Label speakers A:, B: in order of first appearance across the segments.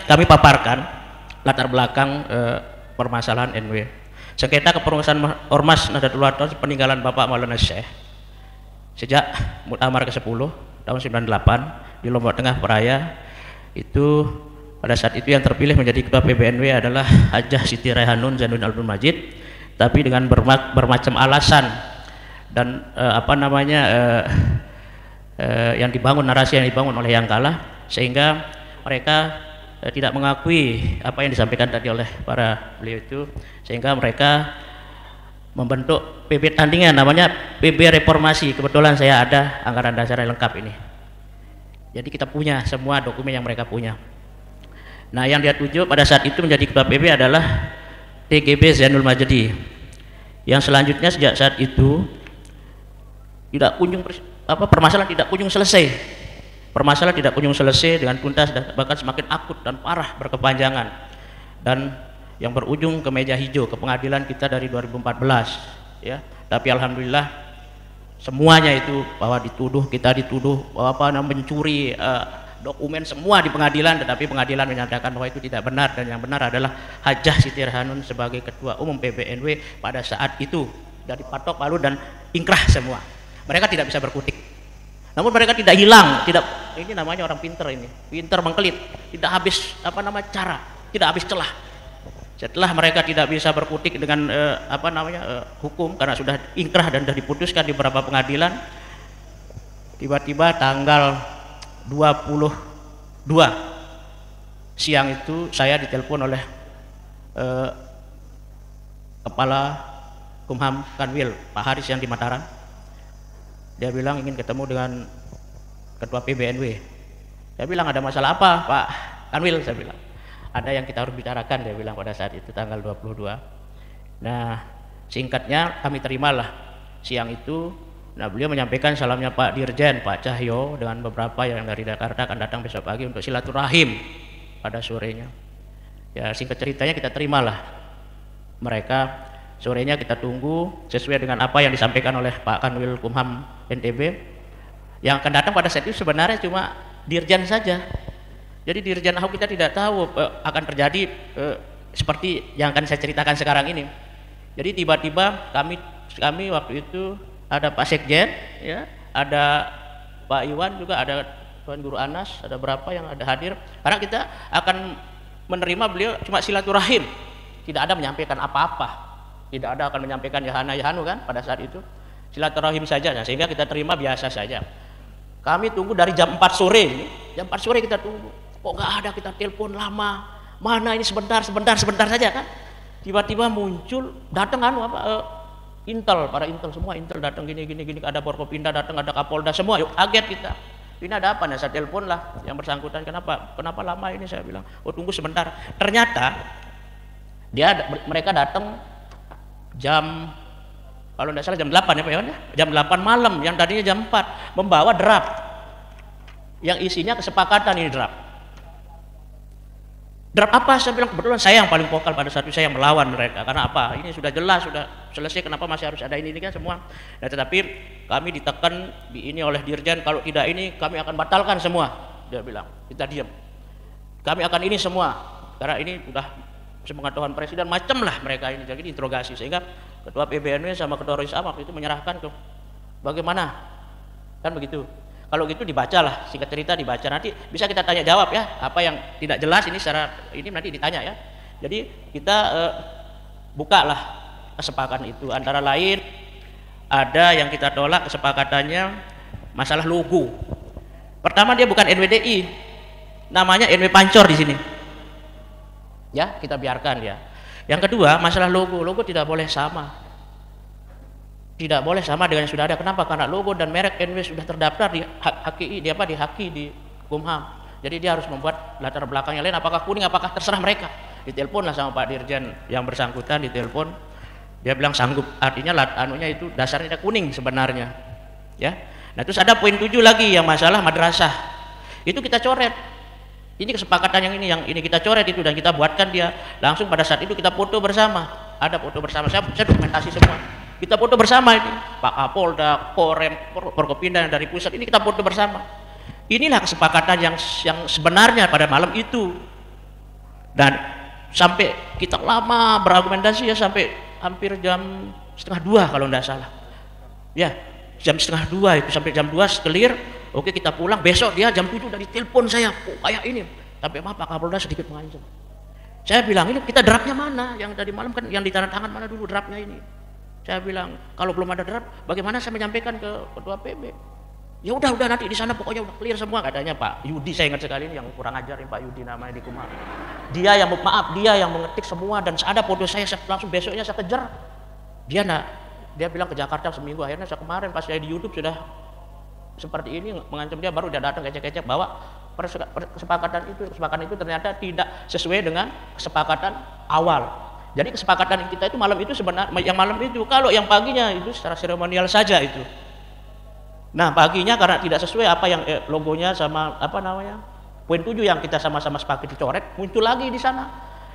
A: kami paparkan latar belakang permasalahan NW. Sengketa kepengurusan Ormas Nahdlatul Ulama peninggalan Bapak Maulana Syekh sejak Muktamar ke-10 tahun 98 di Lombok Tengah Peraya itu, pada saat itu yang terpilih menjadi ketua PBNW adalah Hajah Siti Raihanun Zainuddin Abdul Majid, tapi dengan bermacam alasan dan yang dibangun, narasi yang dibangun oleh yang kalah, sehingga mereka tidak mengakui apa yang disampaikan tadi oleh para beliau itu, sehingga mereka membentuk PB tandingan namanya PB Reformasi. Kebetulan saya ada anggaran dasar yang lengkap ini, jadi kita punya semua dokumen yang mereka punya. Nah, yang dia tuju pada saat itu menjadi ketua PB adalah TGB Zainul Majdi, yang selanjutnya sejak saat itu tidak kunjung permasalahan tidak kunjung selesai. Permasalahan tidak kunjung selesai dengan tuntas, bahkan semakin akut dan parah berkepanjangan, dan yang berujung ke meja hijau, ke pengadilan kita dari 2014 ya. Tapi alhamdulillah semuanya itu bahwa kita dituduh bahwa mencuri dokumen semua di pengadilan, tetapi pengadilan menyatakan bahwa itu tidak benar, dan yang benar adalah Hajah Siti Raihanun sebagai ketua umum PBNW pada saat itu dari patok palu dan ingkrah semua. Mereka tidak bisa berkutik, namun mereka tidak hilang, ini namanya orang pinter, ini pinter mengkelit, tidak habis cara, tidak habis celah. Setelah mereka tidak bisa berkutik dengan hukum karena sudah ingkrah dan sudah diputuskan di beberapa pengadilan, tiba-tiba tanggal 22 siang itu saya ditelepon oleh Kepala Kumham Kanwil Pak Haris yang di Mataram. Dia bilang ingin ketemu dengan ketua PBNW. Saya bilang, ada masalah apa Pak Kanwil? Saya bilang, ada yang kita harus bicarakan, dia bilang pada saat itu tanggal 22. Nah, singkatnya kami terimalah siang itu. Nah, beliau menyampaikan salamnya Pak Dirjen, Pak Cahyo, dengan beberapa yang dari Jakarta akan datang besok pagi untuk silaturahim pada sorenya. Ya, singkat ceritanya kita terimalah mereka. Sorenya kita tunggu sesuai dengan apa yang disampaikan oleh Pak Kanwil Kumham NTB. Yang akan datang pada saat itu sebenarnya cuma Dirjen saja. Jadi Dirjen Ahok kita tidak tahu akan terjadi seperti yang akan saya ceritakan sekarang ini. Jadi tiba-tiba kami waktu itu ada Pak Sekjen, ya, ada Pak Iwan juga, ada Tuan Guru Anas, ada berapa yang ada hadir. Karena kita akan menerima beliau cuma silaturahim, tidak ada menyampaikan apa-apa, tidak ada akan menyampaikan yahanu kan pada saat itu, silaturahim saja. Nah, sehingga kita terima biasa saja. Kami tunggu dari jam 4 sore ini, jam 4 sore kita tunggu, kok nggak ada, kita telepon lama, mana ini sebentar saja kan. Tiba-tiba muncul, datang Intel, para Intel semua, Intel datang gini, ada Forkopimda datang, ada Kapolda semua, yuk kaget kita. Ini ada apa? Nah, saya telepon lah yang bersangkutan, kenapa lama ini? Saya bilang, oh tunggu sebentar. Ternyata mereka datang jam, kalau tidak salah jam 8 ya Pak Iwan ya, jam 8 malam, yang tadinya jam 4, membawa draft yang isinya kesepakatan. Ini draft apa? Saya bilang, kebetulan saya yang paling vokal pada saat itu, saya yang melawan mereka. Karena apa? Ini sudah jelas, sudah selesai, kenapa masih harus ada ini kan semua. Nah, tetapi kami ditekan ini oleh Dirjen, kalau tidak ini kami akan batalkan semua. Dia bilang, kita diam, kami akan ini semua, karena ini sudah sepengetahuan Presiden, macam lah mereka ini. Jadi diinterogasi, sehingga ketua PBNW sama ketua Rois Am waktu itu menyerahkan ke bagaimana kan begitu. Kalau gitu dibacalah, singkat cerita dibaca, nanti bisa kita tanya jawab ya, apa yang tidak jelas ini secara ini nanti ditanya ya. Jadi kita bukalah kesepakatan itu, antara lain ada yang kita tolak kesepakatannya masalah logo. Pertama, dia bukan NWDI, namanya NW Pancor di sini. Ya, kita biarkan ya. Yang kedua, masalah logo tidak boleh sama. Tidak boleh sama dengan yang sudah ada. Kenapa? Karena logo dan merek NW sudah terdaftar di HKI, di HAKI, di Kumham. Jadi dia harus membuat latar belakangnya lain, apakah kuning, apakah terserah mereka. Ditelepon lah sama Pak Dirjen yang bersangkutan, ditelepon. Dia bilang sanggup, artinya anunya itu dasarnya kuning sebenarnya. Ya. Nah, terus ada poin 7 lagi yang masalah madrasah. Itu kita coret. Ini kesepakatan yang ini kita coret itu, dan kita buatkan dia langsung pada saat itu kita foto bersama. Ada foto bersama, saya dokumentasi semua. Kita foto bersama ini, Pak Kapolda, Korem, Forkopimda yang dari pusat, ini kita foto bersama. Inilah kesepakatan yang sebenarnya pada malam itu. Dan sampai kita lama berargumentasi ya, sampai hampir jam setengah 2 kalau tidak salah ya, jam setengah 2 itu, sampai jam 2 clear. Oke, kita pulang. Besok dia jam 7 dari telepon saya, kok kayak ini, tapi maaf Pak Kapolda sedikit mengancam. Saya bilang, ini kita draftnya mana yang tadi malam, kan yang ditandatangan mana dulu draftnya ini. Saya bilang, kalau belum ada draft bagaimana saya menyampaikan ke ketua PB. Ya udah nanti di sana pokoknya udah clear semua, katanya Pak Yudi. Saya ingat sekali ini, yang kurang ajar ini Pak Yudi namanya di Kumham. Dia yang dia yang mengetik semua, dan ada foto saya langsung besoknya saya kejar. Dia bilang ke Jakarta seminggu. Akhirnya saya kemarin pas saya di YouTube sudah seperti ini mengancam dia, baru dia datang kecek-kecek bahwa kesepakatan itu ternyata tidak sesuai dengan kesepakatan awal. Jadi kesepakatan kita itu malam itu sebenarnya yang malam itu, kalau yang paginya itu secara seremonial saja itu. Nah, paginya karena tidak sesuai apa yang logonya sama apa namanya poin 7 yang kita sama-sama sepakat dicoret, muncul lagi di sana.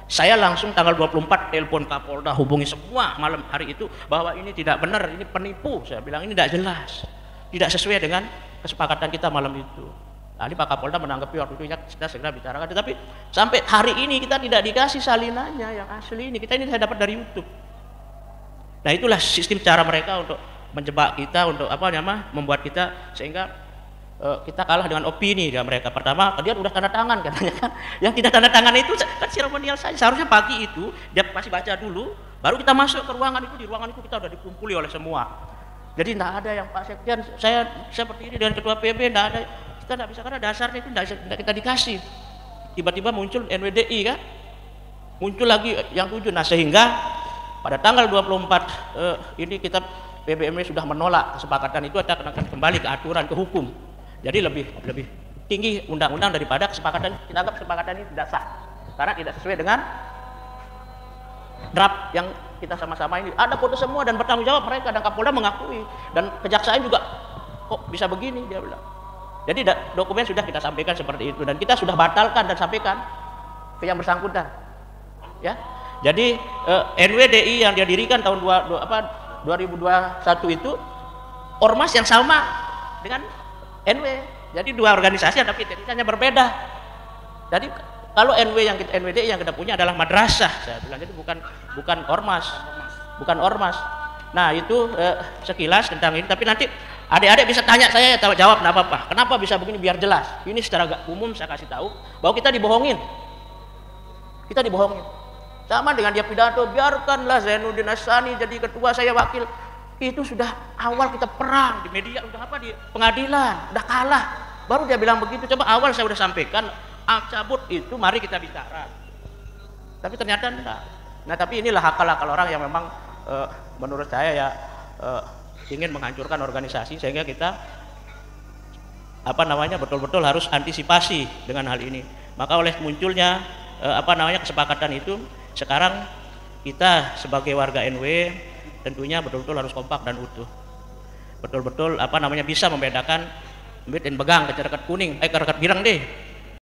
A: Saya langsung tanggal 24 telepon Kapolda, hubungi semua malam hari itu bahwa ini tidak benar, ini penipu. Saya bilang ini tidak jelas, tidak sesuai dengan kesepakatan kita malam itu. Tadi Pak Kapolda menanggapi waktu itu, ya kita segera bicarakan. Tetapi sampai hari ini kita tidak dikasih salinannya yang asli ini. Kita ini saya dapat dari YouTube. Nah, itulah sistem cara mereka untuk menjebak kita, untuk apa namanya, membuat kita sehingga kita kalah dengan opini dari mereka. Pertama, dia udah tanda tangan katanya kan. Yang tidak tanda tangan itu kan seremonial saja. Seharusnya pagi itu dia masih baca dulu, baru kita masuk ke ruangan itu. Di ruangan itu kita udah dikumpuli oleh semua. Jadi tidak ada yang Pak Sekjen, saya seperti ini dengan Ketua PB, tidak ada. Kita tidak bisa, karena dasarnya itu tidak kita dikasih. Tiba-tiba muncul NWDI kan, muncul lagi yang 7. Nah, sehingga pada tanggal 24 ini kita PBMW sudah menolak kesepakatan itu, akan kembali ke aturan, ke hukum. Jadi lebih tinggi undang-undang daripada kesepakatan. Kita anggap kesepakatan ini tidak sah karena tidak sesuai dengan draft yang kita sama-sama ini. Ada foto semua dan bertanggung jawab mereka, dan Kapolda mengakui, dan kejaksaan juga kok bisa begini dia bilang. Jadi dokumen sudah kita sampaikan seperti itu, dan kita sudah batalkan dan sampaikan ke yang bersangkutan. Ya. Jadi NWDI yang dia dirikan tahun 2021 itu ormas yang sama dengan NW. Jadi dua organisasi tapi identitasnya berbeda. Jadi kalau NWDI yang kita punya adalah madrasah, saya bilang. Jadi bukan ormas. Nah, itu sekilas tentang ini. Tapi nanti adik-adik bisa tanya saya, jawab enggak apa-apa. Kenapa bisa begini, biar jelas. Ini secara umum saya kasih tahu bahwa kita dibohongin. Sama dengan dia pidato, biarkanlah Zainuddin Hassani jadi ketua, saya wakil. Itu sudah awal kita perang di media, udah apa, di pengadilan, udah kalah. Baru dia bilang begitu. Coba awal saya udah sampaikan, cabut itu, mari kita bicara. Tapi ternyata enggak. Nah, tapi inilah akal-akal orang yang memang menurut saya ya ingin menghancurkan organisasi, sehingga kita betul-betul harus antisipasi dengan hal ini. Maka oleh munculnya kesepakatan itu, sekarang kita sebagai warga NW tentunya betul-betul harus kompak dan utuh. Betul-betul bisa membedakan duit dan begang ke rekat kuning, ke rekat birang deh.